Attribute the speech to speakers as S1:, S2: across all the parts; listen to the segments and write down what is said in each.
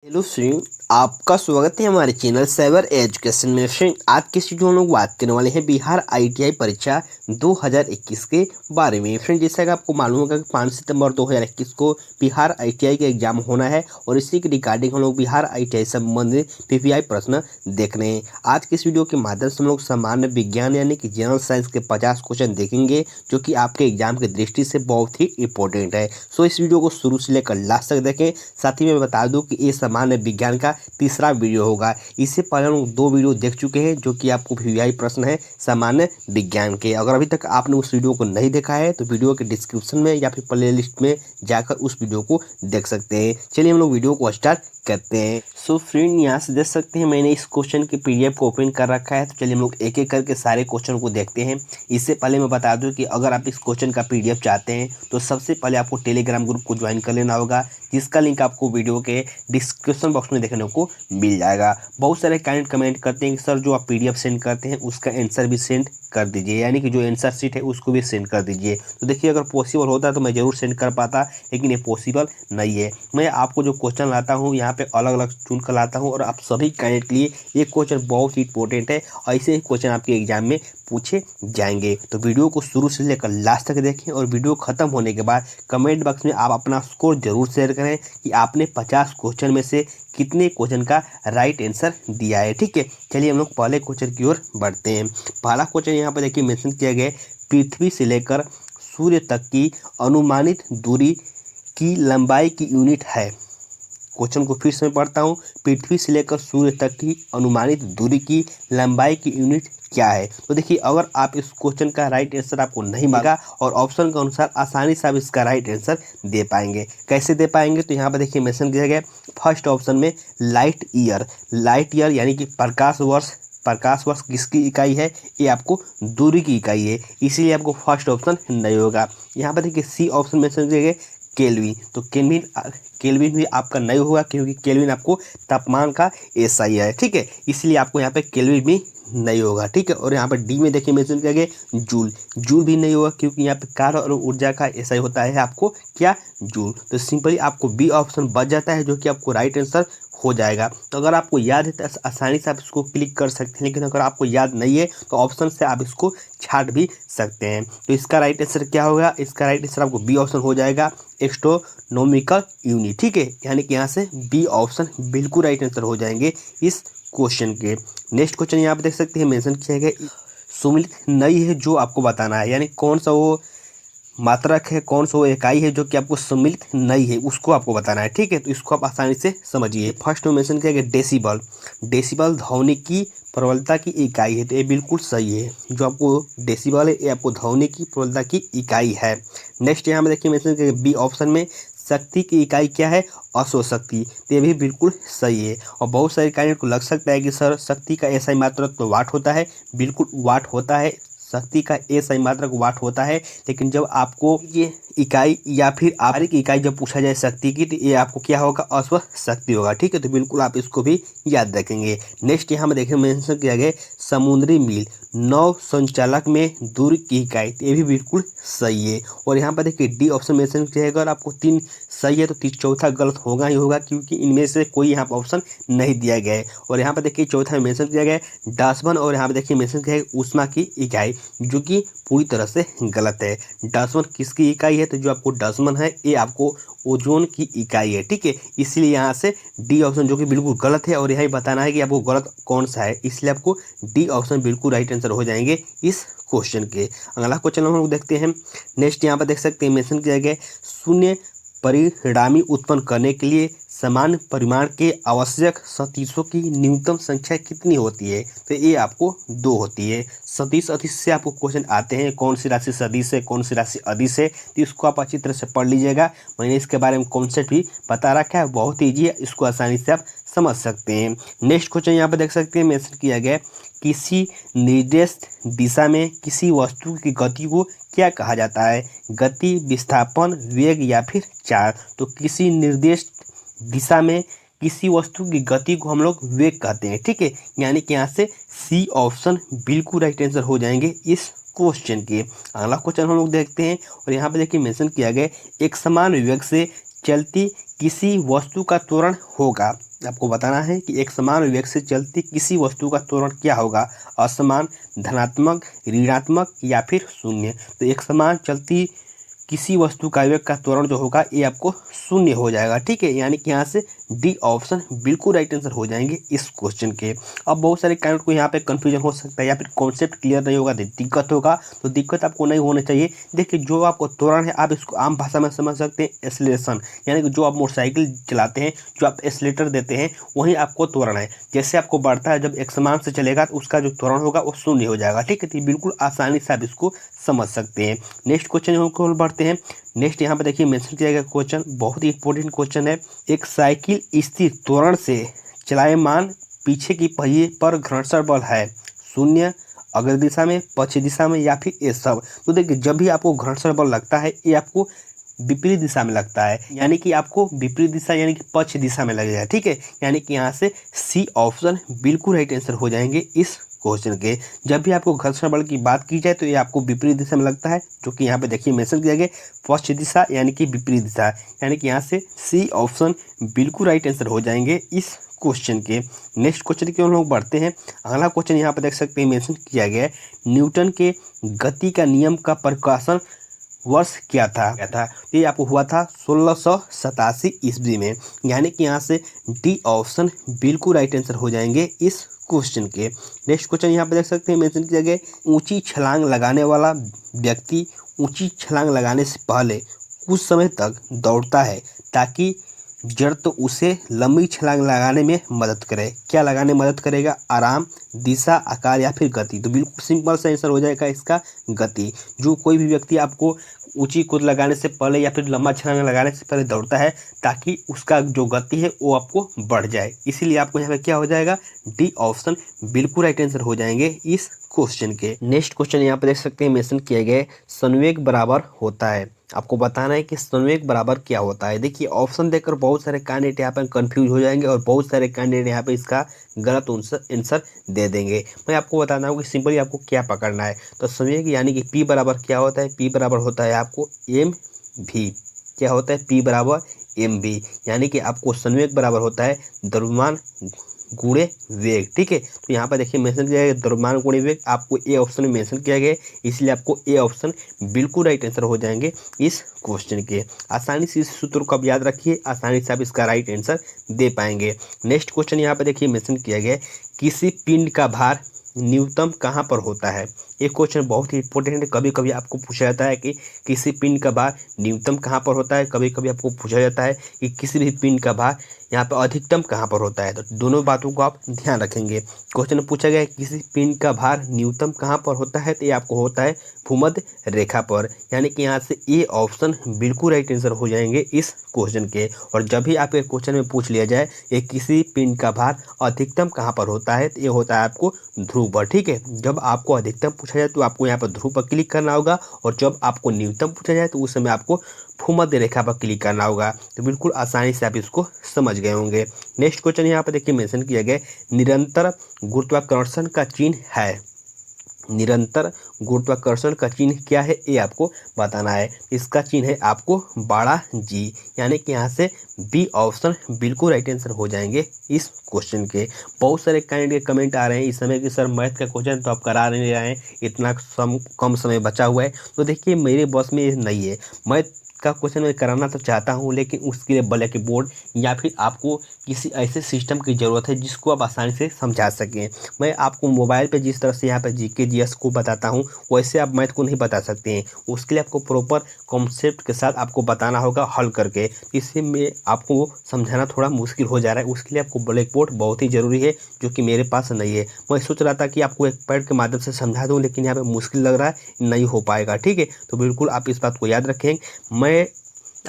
S1: Hello friend, आपका स्वागत है हमारे चैनल साइबर एजुकेशन में। फ्रेंड, आज के वीडियो में हम लोग बात करने वाले हैं बिहार आईटीआई परीक्षा 2021 के बारे में। फ्रेंड, जैसा कि आपको मालूम होगा कि 5 सितंबर 2021 को बिहार आईटीआई का एग्जाम होना है और इसी के रिगार्डिंग हम लोग बिहार आईटीआई से संबंधित पीपीआई प्रश्न देख रहे हैं। आज के इस वीडियो के माध्यम से हम लोग सामान्य विज्ञान यानी कि जनरल साइंस के 50 क्वेश्चन देखेंगे, जो कि आपके एग्जाम की दृष्टि से बहुत ही इंपॉर्टेंट है। सो इस वीडियो को शुरू से लेकर लास्ट तक देखें। साथ ही मैं बता दूं कि ये सामान्य विज्ञान का तीसरा वीडियो होगा। इससे पहले हम लोग 2 वीडियो देख चुके हैं, जो कि आपको वीआई प्रश्न है सामान्य विज्ञान के। अगर अभी तक आपने उस वीडियो को नहीं देखा है तो वीडियो के डिस्क्रिप्शन में या फिर प्ले लिस्ट में जाकर उस वीडियो को देख सकते हैं। चलिए हम लोग वीडियो को स्टार्ट करते हैं। सो फ्रेंड, यहाँ से देख सकते हैं मैंने इस क्वेश्चन के पीडीएफ को ओपन कर रखा है। तो चलिए हम लोग एक एक करके सारे क्वेश्चन को देखते हैं। इससे पहले मैं बता दूं कि अगर आप इस क्वेश्चन का पीडीएफ चाहते हैं तो सबसे पहले आपको टेलीग्राम ग्रुप को ज्वाइन कर लेना होगा, जिसका लिंक आपको वीडियो के डिस्क्रिप्शन बॉक्स में देखने को मिल जाएगा। बहुत सारे कैंडिडेट कमेंट करते हैं कि सर जो आप पीडीएफ सेंड करते हैं उसका आंसर भी सेंड कर दीजिए, यानी कि जो आंसर शीट है उसको भी सेंड कर दीजिए। तो देखिए, अगर पॉसिबल होता तो मैं ज़रूर सेंड कर पाता, लेकिन ये पॉसिबल नहीं है। मैं आपको जो क्वेश्चन लाता हूँ यहाँ पे अलग अलग चुन कर लाता हूँ और आप सभी कैंडिडेट के लिए ये क्वेश्चन बहुत ही इंपॉर्टेंट है। ऐसे ही क्वेश्चन आपके एग्जाम में पूछे जाएंगे। तो वीडियो को शुरू से लेकर लास्ट तक देखें और वीडियो खत्म होने के बाद कमेंट बॉक्स में आप अपना स्कोर जरूर शेयर करें कि आपने 50 क्वेश्चन में से कितने क्वेश्चन का राइट आंसर दिया है। ठीक है, चलिए हम लोग पहले क्वेश्चन की ओर बढ़ते हैं। पहला क्वेश्चन यहाँ पर देखिए मेंशन किया गया है, पृथ्वी से लेकर सूर्य तक की अनुमानित दूरी की लंबाई की यूनिट है। क्वेश्चन को फिर से मैं पढ़ता हूँ, पृथ्वी से लेकर सूर्य तक की अनुमानित दूरी की लंबाई की यूनिट क्या है। तो देखिए, अगर आप इस क्वेश्चन का राइट आंसर आपको नहीं मिलेगा और ऑप्शन के अनुसार आसानी से आप इसका राइट आंसर दे पाएंगे। कैसे दे पाएंगे, तो यहाँ पर देखिए मेंशन किया गया फर्स्ट ऑप्शन में लाइट ईयर। लाइट ईयर यानी कि प्रकाश वर्ष। प्रकाश वर्ष किसकी इकाई है, ये आपको दूरी की इकाई है, इसीलिए आपको फर्स्ट ऑप्शन नहीं होगा। यहाँ पर देखिए सी ऑप्शन मेंशन किया गया केल्विन। तो केल्विन भी आपका नहीं होगा, क्योंकि केल्विन आपको तापमान का एसआई है। ठीक है, इसलिए आपको यहाँ पे केल्विन भी नहीं होगा। ठीक है, और यहाँ पर डी में देखिए मेंशन किया गया जूल। जूल भी नहीं होगा, क्योंकि यहाँ पे कार्य और ऊर्जा का एसआई होता है आपको क्या, जूल। तो सिंपली आपको बी ऑप्शन बच जाता है, जो कि आपको राइट आंसर हो जाएगा। तो अगर आपको याद है तो आसानी से आप इसको क्लिक कर सकते हैं, लेकिन अगर आपको याद नहीं है तो ऑप्शन से आप इसको छाट भी सकते हैं। तो इसका राइट आंसर क्या होगा, इसका राइट आंसर आपको बी ऑप्शन हो जाएगा, एस्ट्रोनॉमिकल यूनिट। ठीक है, यानी कि यहाँ से बी ऑप्शन बिल्कुल राइट आंसर हो जाएंगे इस क्वेश्चन के। नेक्स्ट क्वेश्चन यहाँ पे देख सकते हैं मेंशन किया गया सुमिलित नहीं है, जो आपको बताना है, यानी कौन सा वो मात्रक है, कौन सा वो इकाई है जो कि आपको सम्मिलित नहीं है, उसको आपको बताना है। ठीक है, तो इसको आप आसानी से समझिए। फर्स्ट में मेंशन किया गया डेसिबल। डेसिबल ध्वनि की प्रबलता की इकाई है, तो ये बिल्कुल सही है। जो आपको डेसिबल है ये आपको ध्वनि की प्रबलता की इकाई है। नेक्स्ट यहाँ में देखिए मेंशन किया गया बी ऑप्शन में शक्ति की इकाई क्या है, अश्वशक्ति। तो ये भी बिल्कुल सही है। और बहुत सारे कैंडिडेट को लग सकता है कि सर शक्ति का एसआई मात्रक तो वाट होता है, बिल्कुल वाट होता है, शक्ति का एसआई मात्रक वाट होता है। लेकिन जब आपको ये इकाई या फिर आरी की इकाई जब पूछा जाए शक्ति की, तो ये आपको क्या होगा, अश्व शक्ति होगा। ठीक है, तो बिल्कुल आप इसको भी याद रखेंगे। नेक्स्ट यहाँ में देखें मेंशन किया गया समुद्री मील नौ संचालक में दूरी की इकाई, ये भी बिल्कुल सही है। और यहाँ पर देखिए डी ऑप्शन मेंशन किया है, अगर आपको 3 सही है तो चौथा गलत होगा ही होगा, क्योंकि इनमें से कोई यहाँ पर ऑप्शन नहीं दिया गया है। और यहाँ पर देखिए चौथा में मेंशन किया गया है डासबन, और यहाँ पर देखिए मेंशन किया है ऊष्मा की इकाई, जो कि पूरी तरह से गलत है। डासमन किसकी इकाई है, तो जो आपको डासमन है ये आपको ओजोन की इकाई है। ठीक है, इसलिए यहाँ से डी ऑप्शन जो कि बिल्कुल गलत है, और यही बताना है कि आपको गलत कौन सा है, इसलिए आपको डी ऑप्शन बिल्कुल राइट आंसर हो जाएंगे इस क्वेश्चन के। अगला क्वेश्चन हम लोग देखते हैं। नेक्स्ट यहाँ पर देख सकते हैं मेंशन किया गया शून्य परिणामी उत्पन्न करने के लिए समान परिमाण के आवश्यक सदिशों की न्यूनतम संख्या कितनी होती है, तो ये आपको 2 होती है। सदिश अदिश से आपको क्वेश्चन आते हैं, कौन सी राशि सदिश है, कौन सी राशि अदिश है, तो इसको आप अच्छी तरह से पढ़ लीजिएगा। मैंने इसके बारे में कॉन्सेप्ट भी बता रखा है, बहुत ईजी है, इसको आसानी से आप समझ सकते हैं। नेक्स्ट क्वेश्चन यहाँ पर देख सकते हैं मेंशन किया गया किसी निर्देशित दिशा में किसी वस्तु की गति को क्या कहा जाता है, गति, विस्थापन, वेग या फिर चाल। तो किसी निर्देशित दिशा में किसी वस्तु की गति को हम लोग वेग कहते हैं। ठीक है, यानी कि यहाँ से सी ऑप्शन बिल्कुल राइट आंसर हो जाएंगे इस क्वेश्चन के। अगला क्वेश्चन हम लोग देखते हैं, और यहाँ पे देखिए मेंशन किया गया एक समान वेग से चलती किसी वस्तु का त्वरण होगा, आपको बताना है कि एक समान वेग से चलती किसी वस्तु का त्वरण क्या होगा, असमान, धनात्मक, ऋणात्मक या फिर शून्य। तो एक समान चलती किसी वस्तु का वेग का त्वरण जो होगा ये आपको शून्य हो जाएगा, ठीक है। यानी कि यहाँ से डी ऑप्शन बिल्कुल राइट आंसर हो जाएंगे इस क्वेश्चन के। अब बहुत सारे कैंडिडेट को यहाँ पे कंफ्यूजन हो सकता है या फिर कॉन्सेप्ट क्लियर नहीं होगा, दिक्कत होगा। तो दिक्कत आपको नहीं होनी चाहिए। देखिए, जो आपको त्वरण है आप इसको आम भाषा में समझ सकते हैं एक्सेलरेशन, यानी कि जो आप मोटरसाइकिल चलाते हैं, जो आप एक्सेलेटर देते हैं, वही आपको त्वरण है। जैसे आपको बढ़ता है, जब एक समान से चलेगा तो उसका जो त्वरण होगा वो शून्य हो जाएगा, ठीक है। तो बिल्कुल आसानी से आप इसको समझ सकते हैं। नेक्स्ट क्वेश्चन को बढ़ते हैं। नेक्स्ट यहाँ पे देखिए मेंशन किया गया क्वेश्चन बहुत ही इंपॉर्टेंट क्वेश्चन है। एक साइकिल स्थिर त्वरण से चलायमान पीछे की पहिए पर घर्षण बल है शून्य, अग्र दिशा में, पश्चिम दिशा में या फिर ये सब। तो देखिए, जब भी आपको घर्षण बल लगता है ये आपको विपरीत दिशा में लगता है, यानी कि आपको विपरीत दिशा यानी कि पश्चिम दिशा में लगेगा, ठीक है। यानी कि यहाँ से सी ऑप्शन बिल्कुल राइट आंसर हो जाएंगे इस क्वेश्चन के। जब भी आपको घर्षण बल की बात की जाए तो ये आपको विपरीत दिशा में लगता है, जो कि यहाँ पे देखिए मेंशन किया गया पश्चिम दिशा यानी कि विपरीत दिशा, यानी कि यहाँ से सी ऑप्शन बिल्कुल राइट आंसर हो जाएंगे इस क्वेश्चन के। नेक्स्ट क्वेश्चन की ओर लोग बढ़ते हैं। अगला क्वेश्चन यहाँ पे देख सकते हैं मेंशन किया गया है, न्यूटन के गति का नियम का प्रकाशन वर्ष क्या था। तो ये आपको हुआ था 1687 ईस्वी में, यानी कि यहाँ से डी ऑप्शन बिल्कुल राइट आंसर हो जाएंगे इस क्वेश्चन के। नेक्स्ट क्वेश्चन यहाँ पे देख सकते हैं मेंशन किया गया, ऊंची छलांग लगाने वाला व्यक्ति ऊंची छलांग लगाने से पहले कुछ समय तक दौड़ता है ताकि जड़ तो उसे लंबी छलांग लगाने में मदद करे। क्या लगाने में मदद करेगा, आराम, दिशा, आकार या फिर गति। तो बिल्कुल सिंपल सा आंसर हो जाएगा इसका गति। जो कोई भी व्यक्ति आपको ऊंची कूद लगाने से पहले या फिर लंबा छलांग लगाने से पहले दौड़ता है ताकि उसका जो गति है वो आपको बढ़ जाए, इसीलिए आपको यहाँ पे क्या हो जाएगा, डी ऑप्शन बिल्कुल राइट आंसर हो जाएंगे इस क्वेश्चन के। नेक्स्ट क्वेश्चन यहाँ पे देख सकते हैं मेंशन किया गया है, संवेग बराबर होता है। आपको बताना है कि संवेग बराबर क्या होता है। देखिए, ऑप्शन देखकर बहुत सारे कैंडिडेट यहाँ पर कंफ्यूज हो जाएंगे और बहुत सारे कैंडिडेट यहाँ पे इसका गलत आंसर दे देंगे। मैं आपको बताना हूँ कि सिंपली आपको क्या पकड़ना है। तो संवेग यानी कि पी बराबर क्या होता है, पी बराबर होता है आपको एम भी। क्या होता है, पी बराबर एम भी, यानी कि आपको संवेग बराबर होता है द्रव्यमान गुणे वेग, ठीक है। तो यहाँ पर देखिए मेंशन किया गया द्रव्यमान गुणे वेग, आपको ए ऑप्शन में मेंशन किया गया है, इसलिए आपको ए ऑप्शन बिल्कुल राइट आंसर हो जाएंगे इस क्वेश्चन के। आसानी से इस सूत्र को आप याद रखिए, आसानी से आप इसका राइट आंसर दे पाएंगे। नेक्स्ट क्वेश्चन यहाँ पर देखिए मेंशन किया गया है, किसी पिंड का भार न्यूनतम कहाँ पर होता है। एक क्वेश्चन बहुत ही इंपॉर्टेंट है, कभी कभी आपको पूछा जाता है कि किसी पिंड का भार न्यूनतम कहाँ पर होता है, कभी कभी आपको पूछा जाता है कि किसी भी पिंड का भार यहाँ पर अधिकतम कहाँ पर होता है। तो दोनों बातों को आप ध्यान रखेंगे। क्वेश्चन पूछा गया है किसी पिंड का भार न्यूनतम कहाँ पर होता है, तो ये आपको होता है भूमध्य रेखा पर, यानी कि यहाँ से ए ऑप्शन बिल्कुल राइट आंसर हो जाएंगे इस क्वेश्चन के। और जब भी आपके क्वेश्चन में पूछ लिया जाए ये किसी पिंड का भार अधिकतम कहाँ पर होता है, तो ये होता है आपको ध्रुव पर, ठीक है। जब आपको अधिकतम पूछा जाए तो आपको यहाँ पर ध्रुव पर क्लिक करना होगा, और जब आपको न्यूनतम पूछा जाए तो उस समय आपको भूमध्य रेखा पर क्लिक करना होगा। तो बिल्कुल आसानी से आप इसको समझ गए होंगे। नेक्स्ट क्वेश्चन यहाँ पर देखिए मेंशन किया गया, निरंतर गुरुत्वाकर्षण का चिन्ह है। निरंतर गुरुत्वाकर्षण का चिन्ह क्या है, ये आपको बताना है। इसका चिन्ह है आपको बड़ा जी, यानी कि यहाँ से बी ऑप्शन बिल्कुल राइट आंसर हो जाएंगे इस क्वेश्चन के। बहुत सारे कैंडिडेट कमेंट आ रहे हैं इस समय कि सर मैथ का क्वेश्चन तो आप करा नहीं रहे हैं, इतना कम समय बचा हुआ है। तो देखिए, मेरे बस में ये नहीं है, मैथ का क्वेश्चन मैं कराना तो चाहता हूं, लेकिन उसके लिए ब्लैक बोर्ड या फिर आपको किसी ऐसे सिस्टम की ज़रूरत है जिसको आप आसानी से समझा सकें। मैं आपको मोबाइल पे जिस तरह से यहाँ पे जीके जीएस को बताता हूं, वैसे आप मैथ को नहीं बता सकते हैं। उसके लिए आपको प्रॉपर कॉन्सेप्ट के साथ आपको बताना होगा हल करके। इससे मैं आपको समझाना थोड़ा मुश्किल हो जा रहा है, उसके लिए आपको ब्लैक बोर्ड बहुत ही ज़रूरी है, जो कि मेरे पास नहीं है। मैं सोच रहा था कि आपको एक पैड के माध्यम से समझा दूँ, लेकिन यहाँ पर मुश्किल लग रहा है, नहीं हो पाएगा, ठीक है। तो बिल्कुल आप इस बात को याद रखें। मैं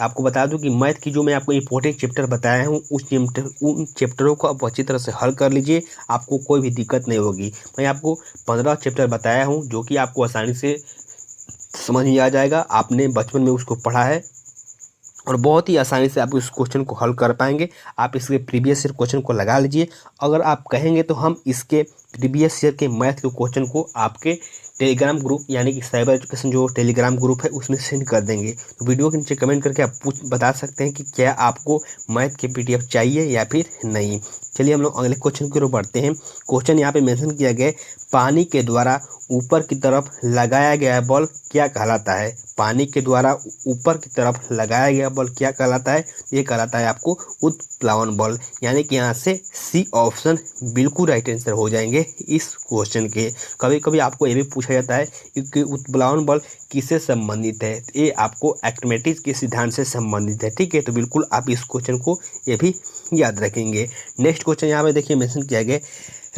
S1: आपको बता दूं कि मैथ की जो मैं आपको इंपॉर्टेंट चैप्टर बताया हूं उन चैप्टरों को आप अच्छी तरह से हल कर लीजिए, आपको कोई भी दिक्कत नहीं होगी। मैं आपको 15 चैप्टर बताया हूं जो कि आपको आसानी से समझ में आ जाएगा। आपने बचपन में उसको पढ़ा है और बहुत ही आसानी से आप इस क्वेश्चन को हल कर पाएंगे। आप इसके प्रीवियस ईयर क्वेश्चन को लगा लीजिए। अगर आप कहेंगे तो हम इसके प्रीवियस ईयर के मैथ के क्वेश्चन को आपके टेलीग्राम ग्रुप यानी कि साइबर एजुकेशन जो टेलीग्राम ग्रुप है उसमें सेंड कर देंगे। तो वीडियो के नीचे कमेंट करके आप बता सकते हैं कि क्या आपको मैथ के PDF चाहिए या फिर नहीं। चलिए हम लोग अगले क्वेश्चन की ओर बढ़ते हैं। क्वेश्चन यहाँ पे मेंशन किया गया है, पानी के द्वारा ऊपर की तरफ लगाया गया बॉल क्या कहलाता है। पानी के द्वारा ऊपर की तरफ लगाया गया बॉल क्या कहलाता है। ये कहलाता है आपको उत्प्लावन बॉल, यानी कि यहाँ से सी ऑप्शन बिल्कुल राइट आंसर हो जाएंगे इस क्वेश्चन के। कभी कभी आपको ये भी पूछा जाता है कि उत्प्लावन बॉल किससे संबंधित है। ये आपको आर्किमिडीज के सिद्धांत से संबंधित है, ठीक है। तो बिल्कुल आप इस क्वेश्चन को ये भी याद रखेंगे। नेक्स्ट क्वेश्चन यहाँ पे देखिए मेंशन किया गया,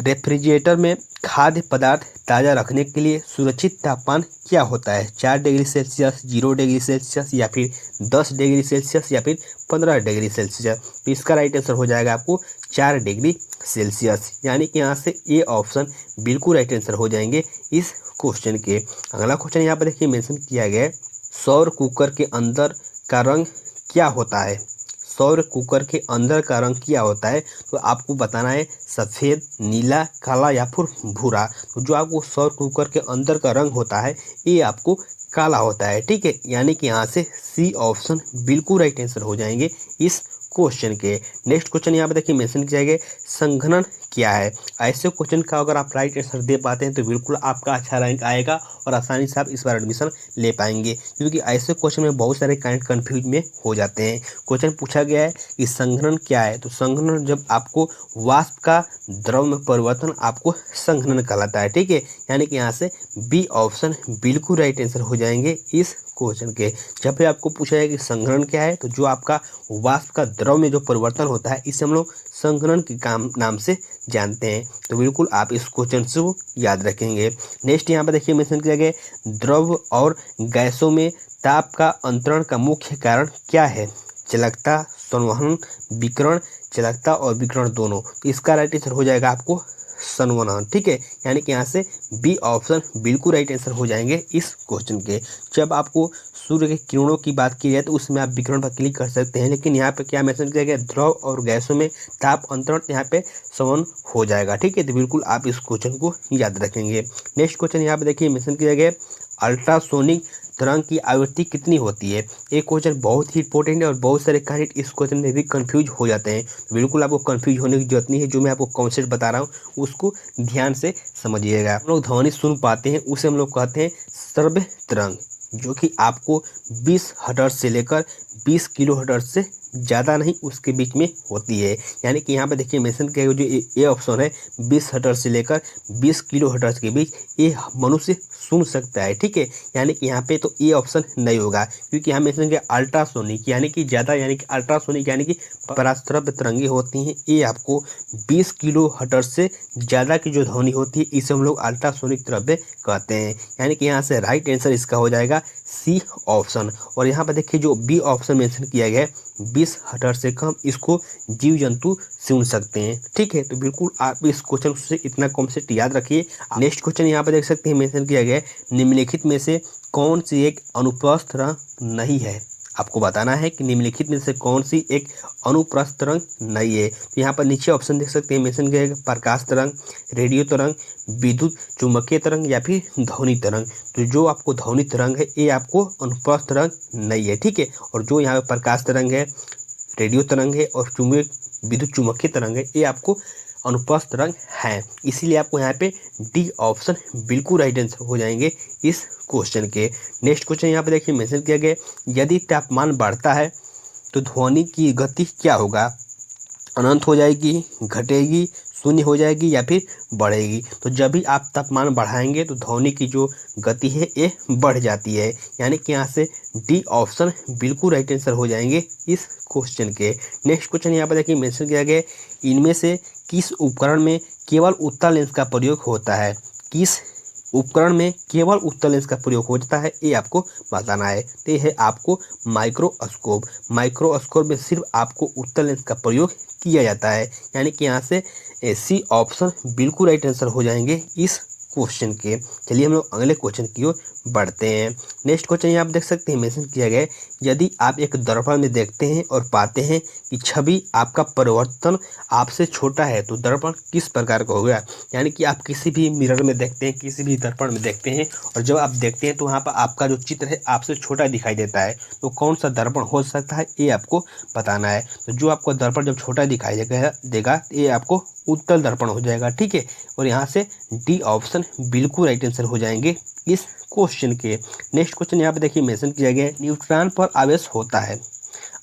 S1: रेफ्रिजरेटर में खाद्य पदार्थ ताज़ा रखने के लिए सुरक्षित तापमान क्या होता है। 4 डिग्री सेल्सियस, 0 डिग्री सेल्सियस या फिर 10 डिग्री सेल्सियस या फिर 15 डिग्री सेल्सियस। तो इसका राइट आंसर हो जाएगा आपको 4 डिग्री सेल्सियस, यानी कि यहाँ से ए ऑप्शन बिल्कुल राइट आंसर हो जाएंगे इस क्वेश्चन के। अगला क्वेश्चन यहाँ पर देखिए मेंशन किया गया है, सौर कुकर के अंदर का रंग क्या होता है। सौर कुकर के अंदर का रंग क्या होता है। तो आपको बताना है सफ़ेद, नीला, काला या फिर भूरा। तो जो आपको सौर कुकर के अंदर का रंग होता है ये आपको काला होता है, ठीक है। यानी कि यहाँ से सी ऑप्शन बिल्कुल राइट आंसर हो जाएंगे इस क्वेश्चन के। नेक्स्ट क्वेश्चन यहाँ पे देखिए मेंशन किया गया, संघनन क्या है। ऐसे क्वेश्चन का अगर आप राइट आंसर दे पाते हैं तो बिल्कुल आपका अच्छा रैंक आएगा और आसानी से आप इस बार एडमिशन ले पाएंगे, क्योंकि ऐसे क्वेश्चन में बहुत सारे काइंड कन्फ्यूज में हो जाते हैं। क्वेश्चन पूछा गया है कि संघनन क्या है। तो संघनन जब आपको वाष्प का द्रव में परिवर्तन आपको संघनन कहलाता है, ठीक है। यानी कि यहाँ से बी ऑप्शन बिल्कुल राइट आंसर हो जाएंगे इस क्वेश्चन के। जब भी आपको पूछा जाए कि संघनन क्या है, तो जो आपका वाष्प का द्रव में जो परिवर्तन होता है इसे हम लोग संघनन के नाम से जानते हैं। तो बिल्कुल आप इस क्वेश्चन से याद रखेंगे। नेक्स्ट यहाँ पर देखिए मेंशन किया गया, द्रव और गैसों में ताप का अंतरण का मुख्य कारण क्या है। चालकता, संवहन, विकिरण, चालकता और विकिरण दोनों। तो इसका राइट आंसर हो जाएगा आपको संवहन, ठीक है। यानी कि यहाँ से बी ऑप्शन बिल्कुल राइट आंसर हो जाएंगे इस क्वेश्चन के। जब आपको सूर्य के किरणों की बात की जाए तो उसमें आप विकिरण पर क्लिक कर सकते हैं, लेकिन यहाँ पे क्या मेंशन किया गया, द्रव और गैसों में ताप अंतरण, यहाँ पे संवहन हो जाएगा, ठीक है। तो बिल्कुल आप इस क्वेश्चन को याद रखेंगे। नेक्स्ट क्वेश्चन यहाँ पे देखिए मेंशन किया गया, अल्ट्रासोनिक तरंग की आवृत्ति कितनी होती है। एक क्वेश्चन बहुत ही इंपॉर्टेंट है और बहुत सारे कैंडिडेट इस क्वेश्चन में भी कंफ्यूज हो जाते हैं। बिल्कुल आपको कंफ्यूज होने की जरूरत नहीं है। जो मैं आपको कॉन्सेप्ट बता रहा हूँ उसको ध्यान से समझिएगा। हम लोग ध्वनि सुन पाते हैं उसे हम लोग कहते हैं श्रव्य तरंग, जो कि आपको 20 हर्ट्ज से लेकर 20 किलो हर्ट्ज से ज़्यादा नहीं उसके बीच में होती है। यानी कि यहाँ पे देखिए मेंशन किया गया जो ये ऑप्शन है 20 हर्ट्ज से लेकर 20 किलो हर्ट्ज के बीच ये मनुष्य सुन सकता है, ठीक है। यानी कि यहाँ पे तो ये ऑप्शन नहीं होगा, क्योंकि यहाँ मेंशन किया अल्ट्रासोनिक यानी कि ज़्यादा, यानी कि अल्ट्रासोनिक यानी कि पराश्रव्य तरंगे होती हैं। ये आपको 20 किलो हर्ट्ज से ज़्यादा की जो ध्वनि होती है इसे हम लोग अल्ट्रासोनिक तरंगे कहते हैं। यानी कि यहाँ से राइट आंसर इसका हो जाएगा सी ऑप्शन। और यहाँ पर देखिए जो बी ऑप्शन मेंशन किया गया है 20 हर्ट्ज से कम, इसको जीव जंतु सुन सकते हैं, ठीक है। तो बिल्कुल आप इस क्वेश्चन से इतना कॉन्सेप्ट याद रखिए। नेक्स्ट क्वेश्चन यहाँ पर देख सकते हैं मेंशन किया गया है, निम्नलिखित में से कौन सी एक अनुप्रस्थ तरंग नहीं है। आपको बताना है कि निम्नलिखित में से कौन सी एक अनुप्रस्थ तरंग नहीं है। तो यहाँ पर नीचे ऑप्शन देख सकते हैं मेंशन किया गया, प्रकाश तरंग, रेडियो तरंग, विद्युत चुम्बकीय तरंग या फिर ध्वनि तरंग। तो जो आपको ध्वनि तरंग है ये आपको अनुप्रस्थ तरंग नहीं है, ठीक है। और जो यहाँ पे प्रकाश तरंग है, रेडियो तरंग है और विद्युत चुम्बकीय तरंग है ये आपको अनुप्रस्थ तरंग है। इसीलिए आपको यहाँ पे डी ऑप्शन बिल्कुल राइट आंसर हो जाएंगे इस क्वेश्चन के। नेक्स्ट क्वेश्चन यहाँ पे देखिए मेंशन किया गया, यदि तापमान बढ़ता है तो ध्वनि की गति क्या होगा। अनंत हो जाएगी, घटेगी, शून्य हो जाएगी या फिर बढ़ेगी। तो जब भी आप तापमान बढ़ाएंगे तो ध्वनि की जो गति है ये बढ़ जाती है। यानी कि यहाँ से डी ऑप्शन बिल्कुल राइट आंसर हो जाएंगे इस क्वेश्चन के। नेक्स्ट क्वेश्चन यहाँ पर देखिए मेंशन किया गया, इनमें से किस उपकरण में केवल उत्तल लेंस का प्रयोग होता है। किस उपकरण में केवल उत्तल लेंस का प्रयोग होता है ये आपको बताना है। तो ये है आपको माइक्रोस्कोप। माइक्रोस्कोप में सिर्फ आपको उत्तल लेंस का प्रयोग किया जाता है। यानी कि यहाँ से सी ऑप्शन बिल्कुल राइट आंसर हो जाएंगे इस क्वेश्चन के। चलिए हम लोग अगले क्वेश्चन की ओर बढ़ते हैं। नेक्स्ट क्वेश्चन यहाँ आप देख सकते हैं मेंशन किया गया है, यदि आप एक दर्पण में देखते हैं और पाते हैं कि छवि आपका परिवर्तन आपसे छोटा है तो दर्पण किस प्रकार का होगा। यानी कि आप किसी भी मिरर में देखते हैं, किसी भी दर्पण में देखते हैं और जब आप देखते हैं तो वहाँ पर आपका जो चित्र है आपसे छोटा दिखाई देता है, तो कौन सा दर्पण हो सकता है ये आपको बताना है। तो जो आपको दर्पण जब छोटा दिखाई देगा ये आपको उत्तल दर्पण हो जाएगा, ठीक है। और यहाँ से डी ऑप्शन बिल्कुल राइट आंसर हो जाएंगे इस क्वेश्चन के। नेक्स्ट क्वेश्चन यहाँ पे देखिए मेंशन किया गया है, न्यूट्रॉन पर आवेश होता है।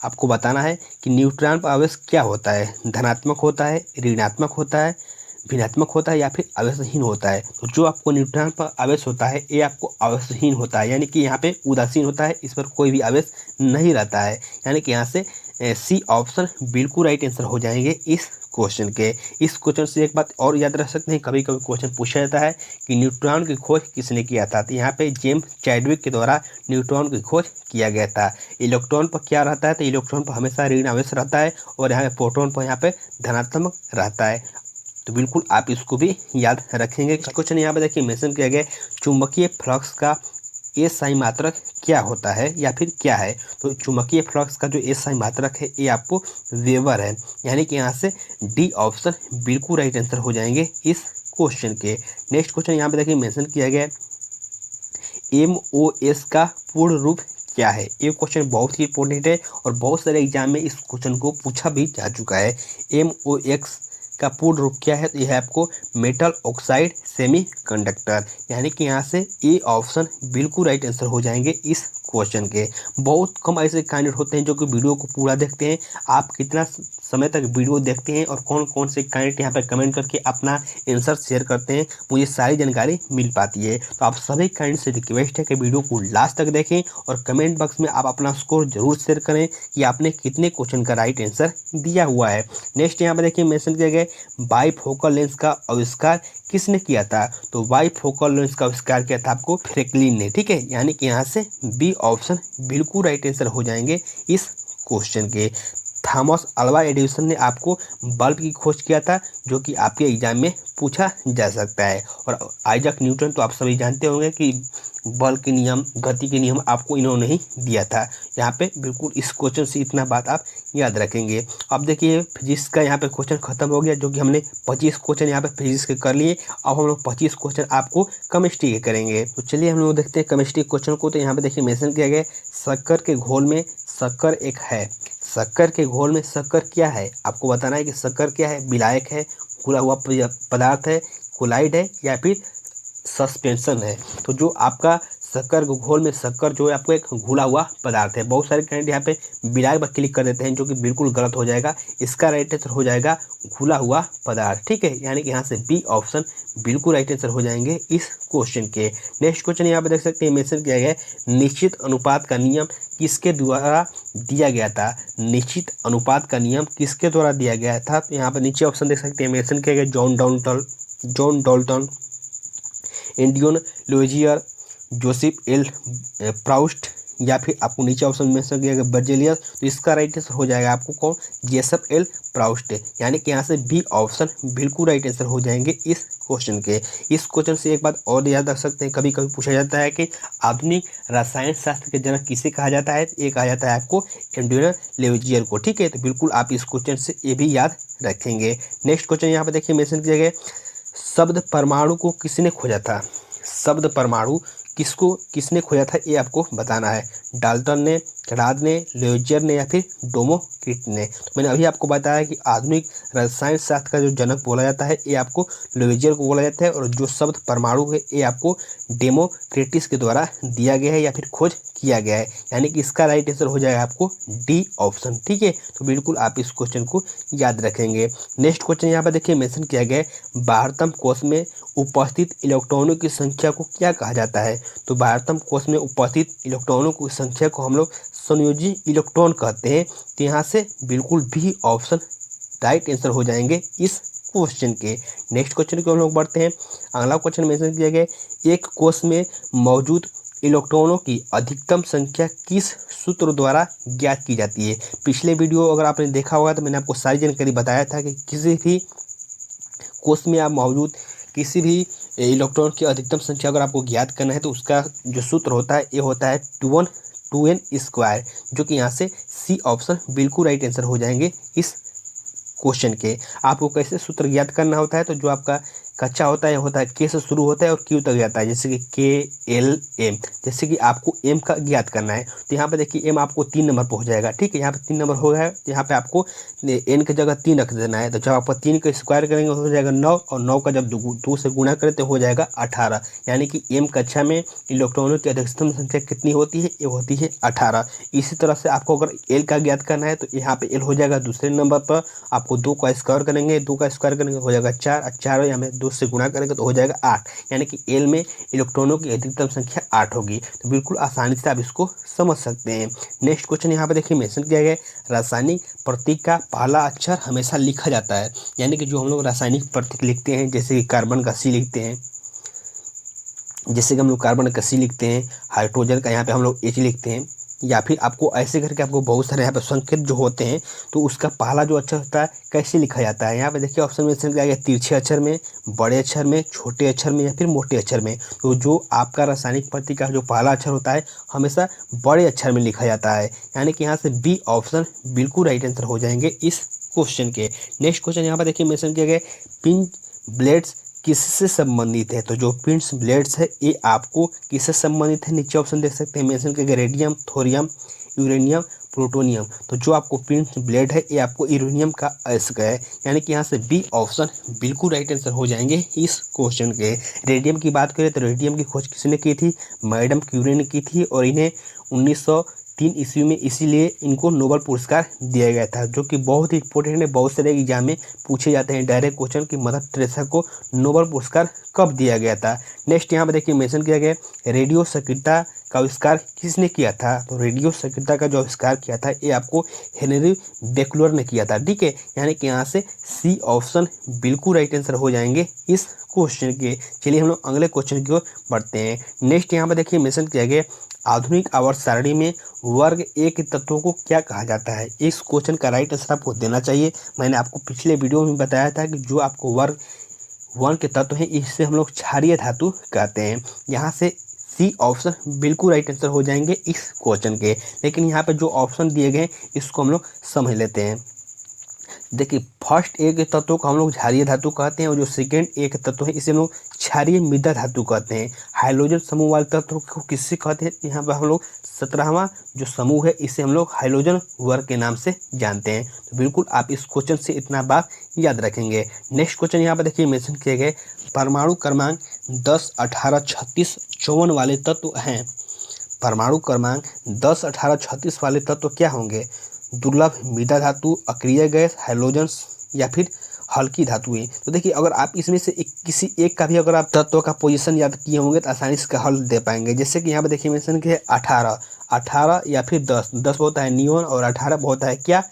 S1: आपको बताना है कि न्यूट्रॉन पर आवेश क्या होता है, धनात्मक होता है, ऋणात्मक होता है, भिन्नात्मक होता है या फिर आवेशहीन होता है। तो जो आपको न्यूट्रॉन पर आवेश होता है ये आपको आवेशहीन होता है, यानी कि यहाँ पे उदासीन होता है, इस पर कोई भी आवेश नहीं रहता है। यानी कि यहाँ से सी ऑप्शन बिल्कुल राइट आंसर हो जाएंगे इस क्वेश्चन के। इस क्वेश्चन से एक बात और याद रख सकते हैं, कभी कभी क्वेश्चन पूछा जाता है कि न्यूट्रॉन की खोज किसने किया था। तो यहाँ पे जेम्स चैडविक के द्वारा न्यूट्रॉन की खोज किया गया था। इलेक्ट्रॉन पर क्या रहता है, तो इलेक्ट्रॉन पर हमेशा ऋण आवेश रहता है और यहाँ पे प्रोटॉन पर यहाँ पे धनात्मक रहता है। तो बिल्कुल आप इसको भी याद रखेंगे। क्वेश्चन यहाँ पे देखिए मेंशन किया गया, चुंबकीय फ्लक्स का एसआई मात्रक क्या होता है या फिर क्या है। तो चुंबकीय फ्लक्स का जो एसआई मात्रक है ये आपको वेबर है, यानी कि यहाँ से डी ऑप्शन बिल्कुल राइट आंसर हो जाएंगे इस क्वेश्चन के। नेक्स्ट क्वेश्चन यहाँ पे देखिए मेंशन किया गया है, MOS का पूर्ण रूप क्या है। ये क्वेश्चन बहुत ही इंपॉर्टेंट है और बहुत सारे एग्जाम में इस क्वेश्चन को पूछा भी जा चुका है। MOX का पूर्ण रूप क्या है, तो यह है आपको मेटल ऑक्साइड सेमीकंडक्टर, यानी कि यहाँ से ए ऑप्शन बिल्कुल राइट आंसर हो जाएंगे इस क्वेश्चन के। बहुत कम ऐसे कैंडिडेट होते हैं जो कि वीडियो को पूरा देखते हैं। आप कितना समय तक वीडियो देखते हैं और कौन कौन से कैंडिडेट यहाँ पे कमेंट करके अपना आंसर शेयर करते हैं, मुझे सारी जानकारी मिल पाती है। तो आप सभी कैंडिडेट से रिक्वेस्ट है कि वीडियो को लास्ट तक देखें और कमेंट बॉक्स में आप अपना स्कोर जरूर शेयर करें कि आपने कितने क्वेश्चन का राइट आंसर दिया हुआ है। नेक्स्ट यहाँ पे देखिए मेंशन किया गया, बाइफोकल लेंस का आविष्कार किसने किया था। तो बाइफोकल लेंस का आविष्कार किया था आपको फ्रैंकलिन ने, ठीक है। यानी कि यहाँ से बी ऑप्शन बिल्कुल राइट आंसर हो जाएंगे इस क्वेश्चन के। थॉमस अल्वा एडिसन ने आपको बल्ब की खोज किया था, जो कि आपके एग्जाम में पूछा जा सकता है। और आइजैक न्यूटन तो आप सभी जानते होंगे कि बल के नियम, गति के नियम आपको इन्होंने ही दिया था। यहाँ पे बिल्कुल इस क्वेश्चन से इतना बात आप याद रखेंगे। अब देखिए फिजिक्स का यहाँ पे क्वेश्चन खत्म हो गया, जो कि हमने 25 क्वेश्चन यहाँ पे फिजिक्स के कर लिए। अब हम लोग 25 क्वेश्चन आपको केमिस्ट्री के करेंगे। तो चलिए हम लोग देखते हैं केमिस्ट्री क्वेश्चन को। तो यहाँ पे देखिए मेंशन किया गया, शक्कर के घोल में शक्कर एक है। शक्कर के घोल में शक्कर क्या है, आपको बताना है कि शक्कर क्या है, विलायक है, घुला हुआ पदार्थ है, कोलाइड है या फिर सस्पेंशन है। तो जो आपका शक्कर के घोल में शक्कर जो है आपको एक घुला हुआ पदार्थ है। बहुत सारे कैंडिडेट यहाँ पे विलायक पर क्लिक कर देते हैं, जो कि बिल्कुल गलत हो जाएगा। इसका राइट आंसर हो जाएगा घुला हुआ पदार्थ, ठीक है। यानी कि यहाँ से बी ऑप्शन बिल्कुल राइट आंसर हो जाएंगे इस क्वेश्चन के। नेक्स्ट क्वेश्चन यहाँ पे देख सकते हैं मेंशन किया गया है, निश्चित अनुपात का नियम किसके द्वारा दिया गया था। निश्चित अनुपात का नियम किसके द्वारा दिया गया था। तो यहाँ पर नीचे ऑप्शन देख सकते हैं मेंशन किया गया, John Dalton, Antoine Lavoisier, Joseph L Proust या फिर आपको नीचे ऑप्शन मेंशन किया गया बर्जेलियस। तो इसका राइट आंसर हो जाएगा आपको कौन, जोसेफ एल प्राउस्ट, यानी कि यहाँ से बी ऑप्शन बिल्कुल राइट आंसर हो जाएंगे इस क्वेश्चन के। इस क्वेश्चन से एक बात और याद रख सकते हैं, कभी कभी पूछा जाता है कि आधुनिक रसायन शास्त्र के जनक किसे कहा जाता है। ये कहा जाता है आपको एंडियन लोजियर को, ठीक है। तो बिल्कुल आप इस क्वेश्चन से ये भी याद रखेंगे। नेक्स्ट क्वेश्चन यहाँ पे देखिए मेंशन किया गया, शब्द परमाणु को किसने खोजा था। शब्द परमाणु किसने खोजा था ये आपको बताना है। डाल्टन ने, राद ने, लोजियर ने या फिर डेमोक्रिट ने। तो मैंने अभी आपको बताया कि आधुनिक रसायन शास्त्र का जो जनक बोला जाता है ये आपको लोजियर को बोला जाता है, और जो शब्द परमाणु है ये आपको डेमोक्रिटस के द्वारा दिया गया है या फिर खोज किया गया है। यानी कि इसका राइट आंसर हो जाएगा आपको डी ऑप्शन, ठीक है। तो बिल्कुल आप इस क्वेश्चन को याद रखेंगे। नेक्स्ट क्वेश्चन यहाँ पर देखिए मेंशन किया गया है, बाहरतम कोश में उपस्थित इलेक्ट्रॉनों की संख्या को क्या कहा जाता है। तो बाहरतम कोश में उपस्थित इलेक्ट्रॉनों की संख्या को हम लोग संयोजी इलेक्ट्रॉन कहते हैं। तो यहाँ से बिल्कुल भी ऑप्शन राइट आंसर हो जाएंगे इस क्वेश्चन के। नेक्स्ट क्वेश्चन को हम लोग बढ़ते हैं। अगला क्वेश्चन मेंशन किया गया, एक कोश में मौजूद इलेक्ट्रॉनों की अधिकतम संख्या किस सूत्र द्वारा ज्ञात की जाती है। पिछले वीडियो अगर आपने देखा होगा तो मैंने आपको सारी जानकारी बताया था कि किसी भी कोश में आप मौजूद किसी भी इलेक्ट्रॉन की अधिकतम संख्या अगर आपको ज्ञात करना है तो उसका जो सूत्र होता है ये होता है 2n स्क्वायर, जो कि यहाँ से सी ऑप्शन बिल्कुल राइट आंसर हो जाएंगे इस क्वेश्चन के। आपको कैसे सूत्र ज्ञात करना होता है, तो जो आपका कच्चा होता है के से शुरू होता है और क्यू तक जाता है, जैसे कि के एल एम। जैसे कि आपको एम का ज्ञात करना है तो यहाँ पे देखिए एम आपको 3 नंबर पर हो जाएगा, ठीक है। यहाँ पे 3 नंबर हो गया है तो यहाँ पे आपको एन की जगह 3 रख देना है। तो जब आप 3 का स्क्वायर करेंगे हो जाएगा 9, और 9 का जब 2 से गुणा करें तो हो जाएगा 18। यानी कि एम कक्षा में इलेक्ट्रॉनों की अधिकतम संख्या कितनी होती है, ये होती है 18। इसी तरह से आपको अगर एल का ज्ञात करना है तो यहाँ पे एल हो जाएगा दूसरे नंबर पर। आपको 2 का स्क्वायर करेंगे, 2 का स्क्वायर करेंगे हो जाएगा 4, 4 यहाँ में 2 से गुणा करेंगे तो हो जाएगा 8। यानी कि एल में इलेक्ट्रॉनों की अधिकतम संख्या 8 होगी। तो बिल्कुल आसानी से आप इसको समझ सकते हैं। नेक्स्ट क्वेश्चन यहाँ पे देखिए मेंशन किया गया है, रासायनिक प्रतीक का पहला अक्षर हमेशा लिखा जाता है। यानी कि जो हम लोग रासायनिक प्रतीक लिखते हैं, जैसे कि कार्बन का सी लिखते हैं, जैसे कि हम लोग कार्बन का सी लिखते हैं, हाइड्रोजन का यहाँ पे हम लोग एच लिखते हैं, या फिर आपको ऐसे करके आपको बहुत सारे यहाँ पे संकेत जो होते हैं तो उसका पहला जो अक्षर होता है कैसे लिखा जाता है। यहाँ पे देखिए ऑप्शन में किया गया तिरछे अक्षर में, बड़े अक्षर में, छोटे अक्षर में या फिर मोटे अक्षर में। तो जो आपका रासायनिक प्रतीक का जो पहला अक्षर होता है हमेशा बड़े अक्षर में लिखा जाता है। यानी कि यहाँ से बी ऑप्शन बिल्कुल राइट आंसर हो जाएंगे इस क्वेश्चन के। नेक्स्ट क्वेश्चन यहाँ पर देखिए मेंशन किया गया पिंच ब्लेड्स किससे संबंधित है। तो जो पिंच ब्लेड्स है ये आपको किससे संबंधित है, नीचे ऑप्शन देख सकते हैं मेंशन किया गया रेडियम, थोरियम, यूरेनियम, प्लूटोनियम। तो जो आपको पिंच ब्लेड है ये आपको यूरेनियम का अयस्क है। यानी कि यहाँ से बी ऑप्शन बिल्कुल राइट आंसर हो जाएंगे इस क्वेश्चन के। रेडियम की बात करें तो रेडियम की खोज किसने की थी, मैडम क्यूरी ने की थी, और इन्हें 1903 ईस्वी में इसीलिए इनको नोबेल पुरस्कार दिया गया था, जो कि बहुत ही इंपॉर्टेंट है। बहुत सारे एग्जाम में पूछे जाते हैं डायरेक्ट क्वेश्चन कि मदर टेरेसा को नोबेल पुरस्कार कब दिया गया था। नेक्स्ट यहाँ पर देखिए मेंशन किया गया रेडियो सक्रियता का आविष्कार किसने किया था। तो रेडियो सक्रियता का जो आविष्कार किया था ये आपको हेनरी बेकलर ने किया था, ठीक है। यानी कि यहाँ से सी ऑप्शन बिल्कुल राइट आंसर हो जाएंगे इस क्वेश्चन के। चलिए हम लोग अगले क्वेश्चन की ओर बढ़ते हैं। नेक्स्ट यहाँ पर देखिए मेंशन किया गया आधुनिक आवर्त सारणी में वर्ग ए के तत्वों को क्या कहा जाता है। इस क्वेश्चन का राइट आंसर आपको देना चाहिए। मैंने आपको पिछले वीडियो में बताया था कि जो आपको वर्ग 1 के तत्व हैं इससे हम लोग क्षारीय धातु कहते हैं। यहाँ से सी ऑप्शन बिल्कुल राइट आंसर हो जाएंगे इस क्वेश्चन के। लेकिन यहाँ पे जो ऑप्शन दिए गए इसको हम लोग समझ लेते हैं। देखिए फर्स्ट ए के तत्व को हम लोग क्षारीय धातु कहते हैं, और जो सेकेंड ए के तत्व है इसे हम लोग क्षारीय मृदा धातु कहते हैं। हाइड्रोजन समूह वाले तत्व को किससे कहते हैं, यहाँ पर हम लोग 17वां जो समूह है इसे हम लोग हाइड्रोजन वर्ग के नाम से जानते हैं। तो बिल्कुल आप इस क्वेश्चन से इतना बात याद रखेंगे। नेक्स्ट क्वेश्चन यहाँ पर देखिए मेंशन किए गए परमाणु क्रमांक 10, 18, 36, 54 वाले तत्व हैं। परमाणु क्रमांक 10, 18, 36 वाले तत्व क्या होंगे, दुर्लभ मृदा धातु, अक्रिय गैस, हाइड्रोजन या फिर हल्की धातुएं। तो देखिए अगर आप इसमें से किसी एक का भी अगर आप तत्व का पोजीशन याद किए होंगे तो आसानी से इसका हल दे पाएंगे। जैसे कि यहाँ पे देखिए मेंशन किया है 18 या फिर 10 होता है नियोन और 18 होता है क्या,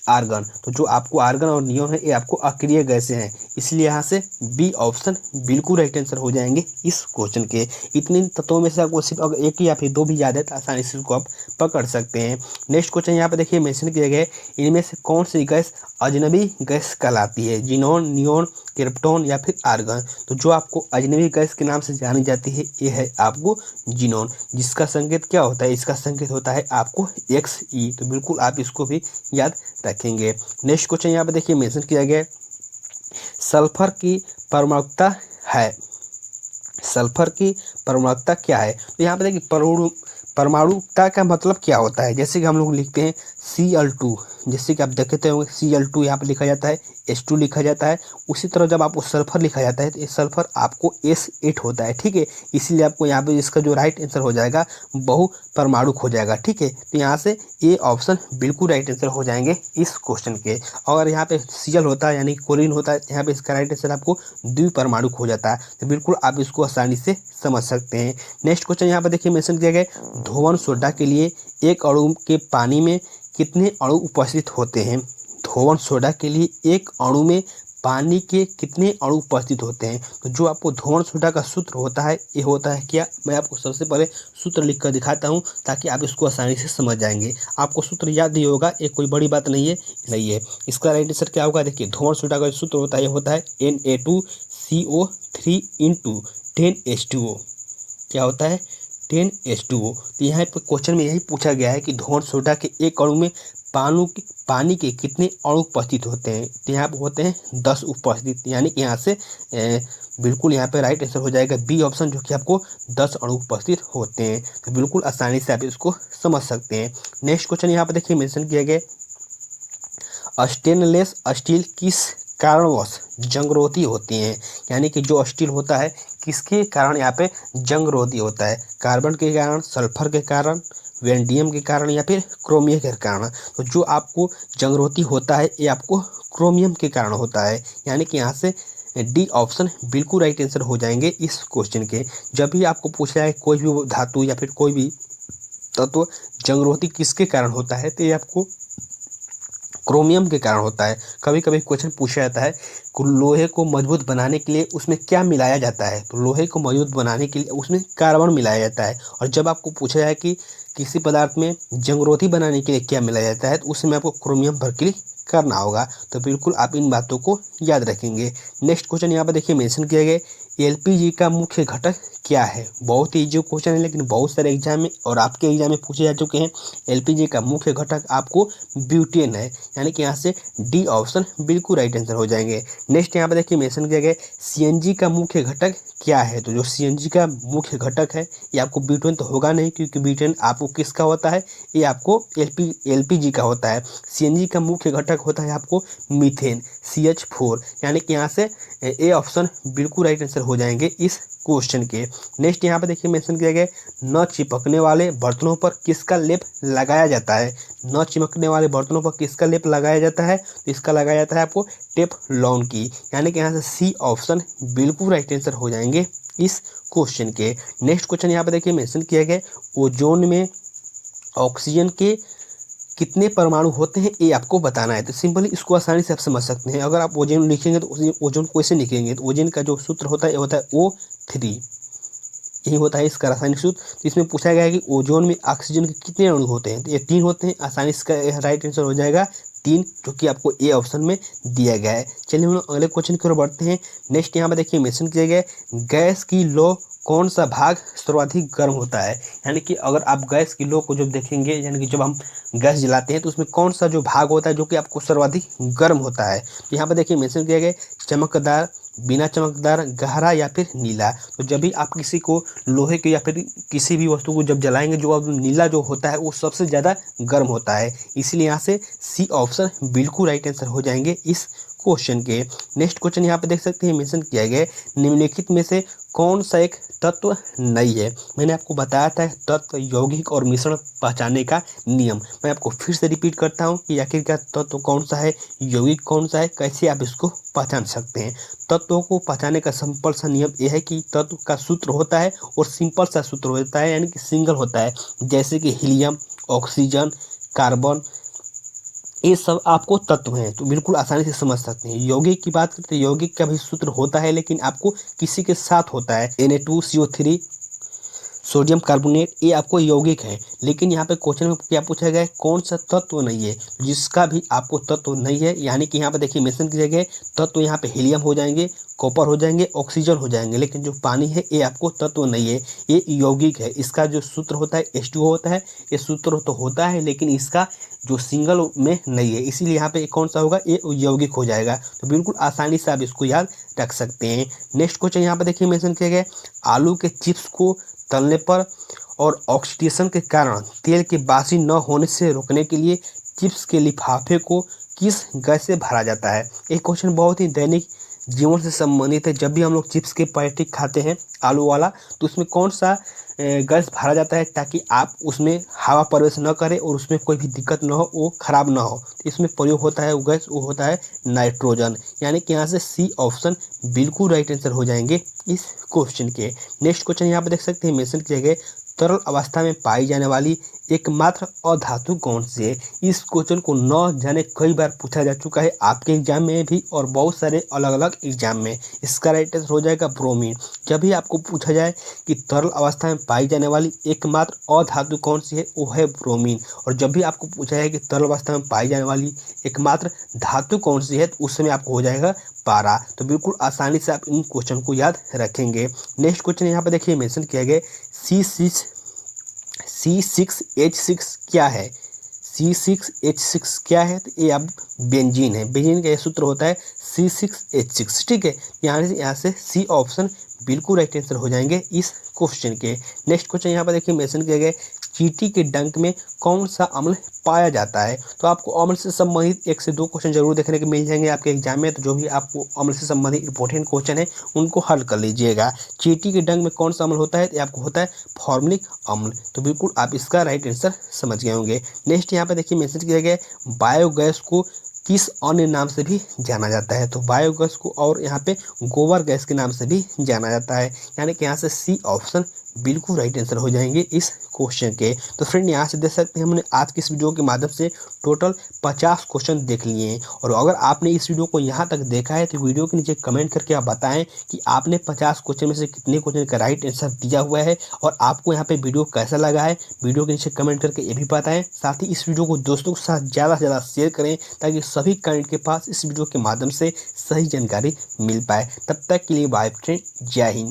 S1: आर्गन। तो जो आपको आर्गन और नियोन है ये आपको अक्रिय गैसें हैं, इसलिए यहाँ से बी ऑप्शन बिल्कुल राइट आंसर हो जाएंगे इस क्वेश्चन के। इतने तत्वों में से आपको सिर्फ अगर एक या फिर 2 भी याद है तो आसानी से इसको आप पकड़ सकते हैं। नेक्स्ट क्वेश्चन यहाँ पे देखिए मेंशन किए गए इनमें से कौन सी गैस अजनबी गैस कहलाती है, जिनोन, नियोन, क्रिप्टोन या फिर आर्गन। तो जो आपको अजनबी गैस के नाम से जानी जाती है ये है आपको जिनोन, जिसका संकेत क्या होता है, इसका संकेत होता है आपको Xe। तो बिल्कुल आप इसको भी याद रखेंगे। नेक्स्ट क्वेश्चन यहाँ पे देखिए मेंशन किया गया सल्फर की परमाणुकता है, सल्फर की परमाणुकता क्या है। तो यहाँ पे देखिए परमाणुकता का मतलब क्या होता है, जैसे कि हम लोग लिखते हैं Cl2, जैसे कि आप देखते होंगे Cl2 यहाँ पे लिखा जाता है, H2 लिखा जाता है। उसी तरह जब आपको सल्फर लिखा जाता है तो ये सल्फर आपको S8 होता है, ठीक है। इसीलिए आपको यहाँ पे इसका जो राइट आंसर हो जाएगा बहु परमाणुक हो जाएगा, ठीक है। तो यहाँ से ये ऑप्शन बिल्कुल राइट आंसर हो जाएंगे इस क्वेश्चन के। और यहाँ पे Cl होता है यानी क्लोरीन होता है, यहाँ पे इसका राइट आंसर आपको द्विपरमाणुक हो जाता है। तो बिल्कुल आप इसको आसानी से समझ सकते हैं। नेक्स्ट क्वेश्चन यहाँ पे देखिए मेंशन किया गया धोवन सोडा के लिए एक अणु के पानी में कितने अणु उपस्थित होते हैं। धोवन सोडा के लिए एक अणु में पानी के कितने अणु उपस्थित होते हैं। तो जो आपको धोवन सोडा का सूत्र होता है ये होता है क्या, मैं आपको सबसे पहले सूत्र लिख कर दिखाता हूँ ताकि आप इसको आसानी से समझ जाएंगे। आपको सूत्र याद नहीं होगा ये कोई बड़ी बात नहीं है। इसका राइट आंसर क्या होगा, देखिए धोवन सोडा का सूत्र होता है ये होता है Na2 CO3 इंटू 10H2O। क्या होता है 10H2O। तो यहाँ पर क्वेश्चन में यही पूछा गया है कि धोन सोडा के एक अणु में पानी के कितने अणु उपस्थित होते हैं। तो यहाँ पर होते हैं 10 उपस्थित, यानी कि यहाँ से बिल्कुल यहाँ पे राइट आंसर हो जाएगा बी ऑप्शन, जो कि आपको 10 अणु उपस्थित होते हैं। तो बिल्कुल आसानी से आप इसको समझ सकते हैं। नेक्स्ट क्वेश्चन यहाँ पर देखिए मेंशन किया गया, स्टेनलेस स्टील किस कारणवश जंगरोधी होती हैं। यानी कि जो स्टील होता है किसके कारण यहाँ पे जंगरोधी होता है, कार्बन के कारण, सल्फर के कारण, वेंडियम के कारण या फिर क्रोमियम के कारण। तो जो आपको जंगरोधी होता है ये आपको क्रोमियम के कारण होता है, यानी कि यहाँ से डी ऑप्शन बिल्कुल राइट आंसर हो जाएंगे इस क्वेश्चन के। जब भी आपको पूछा है कोई भी धातु या फिर कोई भी तत्व जंगरोधी किसके कारण होता है, तो ये आपको क्रोमियम के कारण होता है। कभी कभी क्वेश्चन पूछा जाता है लोहे को मजबूत बनाने के लिए उसमें क्या मिलाया जाता है, तो लोहे को मजबूत बनाने के लिए उसमें कार्बन मिलाया जाता है। और जब आपको पूछा जाए कि किसी पदार्थ में जंगरोधी बनाने के लिए क्या मिलाया जाता है, तो उसमें आपको क्रोमियम भर्ती करना होगा। तो बिल्कुल आप इन बातों को याद रखेंगे। नेक्स्ट क्वेश्चन यहाँ पर देखिए मेंशन किया गया, एलपीजी का मुख्य घटक क्या है। बहुत ही इजी क्वेश्चन है, लेकिन बहुत सारे एग्जाम में और आपके एग्जाम में पूछे जा चुके हैं। एलपीजी का मुख्य घटक आपको ब्यूटेन है, यानी कि यहाँ से डी ऑप्शन बिल्कुल राइट आंसर हो जाएंगे। नेक्स्ट यहाँ पर देखिए मेंशन किया गया, सीएनजी का मुख्य घटक क्या है। तो जो सीएनजी का मुख्य घटक है ये आपको ब्यूटेन तो होगा नहीं, क्योंकि ब्यूटेन आपको किसका होता है, ये आपको एलपीजी का होता है। सीएनजी का मुख्य घटक होता है आपको मीथेन CH4, यानी कि यहाँ से ए ऑप्शन बिल्कुल राइट आंसर हो जाएंगे इस क्वेश्चन के। नेक्स्ट यहाँ पे देखिए मेंशन किया गया, न चिपकने वाले बर्तनों पर किसका लेप लगाया जाता है। न चिपकने वाले बर्तनों पर किसका लेप लगाया जाता है, तो इसका लगाया जाता है आपको टेफ्लॉन की, यानी कि यहाँ से सी ऑप्शन बिल्कुल राइट आंसर हो जाएंगे इस क्वेश्चन के। नेक्स्ट क्वेश्चन यहाँ पे देखिए मेंशन किया गया, ओजोन में ऑक्सीजन के कितने परमाणु होते हैं ये आपको बताना है। तो सिंपली इसको आसानी से आप समझ सकते हैं। अगर आप ओजोन लिखेंगे तो ओजोन को ऐसे लिखेंगे, तो ओजोन का जो सूत्र होता है ये होता है O3, यही होता है इसका रासायनिक सूत्र। तो इसमें पूछा गया है कि ओजोन में ऑक्सीजन के कितने अणु होते हैं, तो ये 3 होते हैं। आसानी से इसका राइट आंसर हो जाएगा 3, जो कि आपको ए ऑप्शन में दिया गया है। चलिए हम लोग अगले क्वेश्चन की ओर बढ़ते हैं। नेक्स्ट यहाँ पर देखिए मेंशन किया गया, गैस की लौ कौन सा भाग सर्वाधिक गर्म होता है। यानी कि अगर आप गैस की लौ को जब देखेंगे, यानी कि जब हम गैस जलाते हैं तो उसमें कौन सा जो भाग होता है जो कि आपको सर्वाधिक गर्म होता है। तो यहाँ पर देखिए मेंशन किया गया, चमकदार, बिना चमकदार, गहरा या फिर नीला। तो जब भी आप किसी को लोहे के या फिर किसी भी वस्तु को जब जलाएंगे, जो अब नीला जो होता है वो सबसे ज़्यादा गर्म होता है। इसलिए यहाँ से सी ऑप्शन बिल्कुल राइट आंसर हो जाएंगे इस क्वेश्चन के। नेक्स्ट क्वेश्चन यहाँ पे देख सकते हैं मेंशन किया गया, निम्नलिखित में से कौन सा एक तत्व नहीं है। मैंने आपको बताया था तत्व, यौगिक और मिश्रण पहचानने का नियम। मैं आपको फिर से रिपीट करता हूँ कि आखिरकार तत्व कौन सा है, यौगिक कौन सा है, कैसे आप इसको पहचान सकते हैं। तत्वों को पहचानने का सिंपल सा नियम यह है कि तत्व का सूत्र होता है और सिंपल सा सूत्र होता है, यानी कि सिंगल होता है। जैसे कि हीलियम, ऑक्सीजन, कार्बन, ये सब आपको तत्व हैं, तो बिल्कुल आसानी से समझ सकते हैं। यौगिक की बात करते हैं, यौगिक का भी सूत्र होता है, लेकिन आपको किसी के साथ होता है। Na2CO3, सोडियम कार्बोनेट, ये आपको यौगिक है। लेकिन यहाँ पे क्वेश्चन में क्या पूछा गया है, कौन सा तत्व नहीं है, जिसका भी आपको तत्व नहीं है। यानी कि यहाँ पे देखिए मेंशन किया गया तत्व, यहाँ पे हीलियम हो जाएंगे, कॉपर हो जाएंगे, ऑक्सीजन हो जाएंगे। लेकिन जो पानी है ये आपको तत्व नहीं है, ये यौगिक है। इसका जो सूत्र होता है H2O होता है। ये सूत्र तो होता है लेकिन इसका जो सिंगल में नहीं है, इसीलिए यहाँ पे कौन सा होगा, ये यौगिक हो जाएगा। तो बिल्कुल आसानी से आप इसको याद रख सकते हैं। नेक्स्ट क्वेश्चन यहाँ पे देखिए मेंशन किया गया, आलू के चिप्स को तलने पर और ऑक्सीडेशन के कारण तेल के बासी न होने से रोकने के लिए चिप्स के लिफाफे को किस गैस से भरा जाता है। एक क्वेश्चन बहुत ही दैनिक जीवन से संबंधित है। जब भी हम लोग चिप्स के पैकेट खाते हैं आलू वाला, तो उसमें कौन सा गैस भरा जाता है ताकि आप उसमें हवा प्रवेश न करे और उसमें कोई भी दिक्कत न हो, वो खराब ना हो। तो इसमें प्रयोग होता है वो गैस, वो होता है नाइट्रोजन। यानी कि यहाँ से सी ऑप्शन बिल्कुल राइट आंसर हो जाएंगे इस क्वेश्चन के। नेक्स्ट क्वेश्चन यहाँ पे देख सकते हैं मेंशन किए गए, तरल अवस्था में पाई जाने वाली एकमात्र अधातु कौन सी है? इस क्वेश्चन को न जाने कई बार पूछा जा चुका है आपके एग्जाम में भी और बहुत सारे अलग अलग एग्जाम में। इसका राइट आंसर हो जाएगा ब्रोमीन। जब भी आपको पूछा जाए कि तरल अवस्था में पाई जाने वाली एकमात्र अधातु कौन सी है, वो है ब्रोमीन। और जब भी आपको पूछा जाए कि तरल अवस्था में पाई जाने वाली एकमात्र धातु कौन सी है, तो उस समय आपको हो जाएगा पारा। तो बिल्कुल आसानी से आप इन क्वेश्चन को याद रखेंगे। नेक्स्ट क्वेश्चन यहाँ पर देखिए मेंशन किया गया C6H6 क्या है? C6H6 क्या है? तो ये अब बेंजीन है। बेंजीन का ये सूत्र होता है C6H6। ठीक है, यहाँ से सी ऑप्शन बिल्कुल राइट आंसर हो जाएंगे इस क्वेश्चन के। नेक्स्ट क्वेश्चन यहाँ पर देखिए मेंशन किया गया चींटी के डंक में कौन सा अम्ल पाया जाता है? तो आपको अम्ल से संबंधित 1 से 2 क्वेश्चन जरूर देखने को मिल जाएंगे आपके एग्जाम में। तो जो भी आपको अम्ल से संबंधित इंपॉर्टेंट क्वेश्चन है उनको हल कर लीजिएगा। चींटी के डंक में कौन सा अम्ल होता है? तो आपको होता है फॉर्मिलिक अम्ल। तो बिल्कुल आप इसका राइट आंसर समझ गए होंगे। नेक्स्ट यहाँ पे देखिए मैसेज किया गया बायोगैस को किस अन्य नाम से भी जाना जाता है? तो बायोगैस को और यहाँ पे गोबर गैस के नाम से भी जाना जाता है। यानी कि यहाँ से सी ऑप्शन बिल्कुल राइट आंसर हो जाएंगे इस क्वेश्चन के। तो फ्रेंड यहाँ से देख सकते हैं हमने आज की इस वीडियो के माध्यम से टोटल 50 क्वेश्चन देख लिए हैं। और अगर आपने इस वीडियो को यहाँ तक देखा है तो वीडियो के नीचे कमेंट करके आप बताएं कि आपने 50 क्वेश्चन में से कितने क्वेश्चन का राइट आंसर दिया हुआ है और आपको यहाँ पे वीडियो कैसा लगा है। वीडियो के नीचे कमेंट करके ये भी बताएं। साथ ही इस वीडियो को दोस्तों के साथ ज़्यादा से ज़्यादा शेयर करें ताकि सभी कैंडिडेट के पास इस वीडियो के माध्यम से सही जानकारी मिल पाए। तब तक के लिए बाय फ्रेंड, जय हिंद।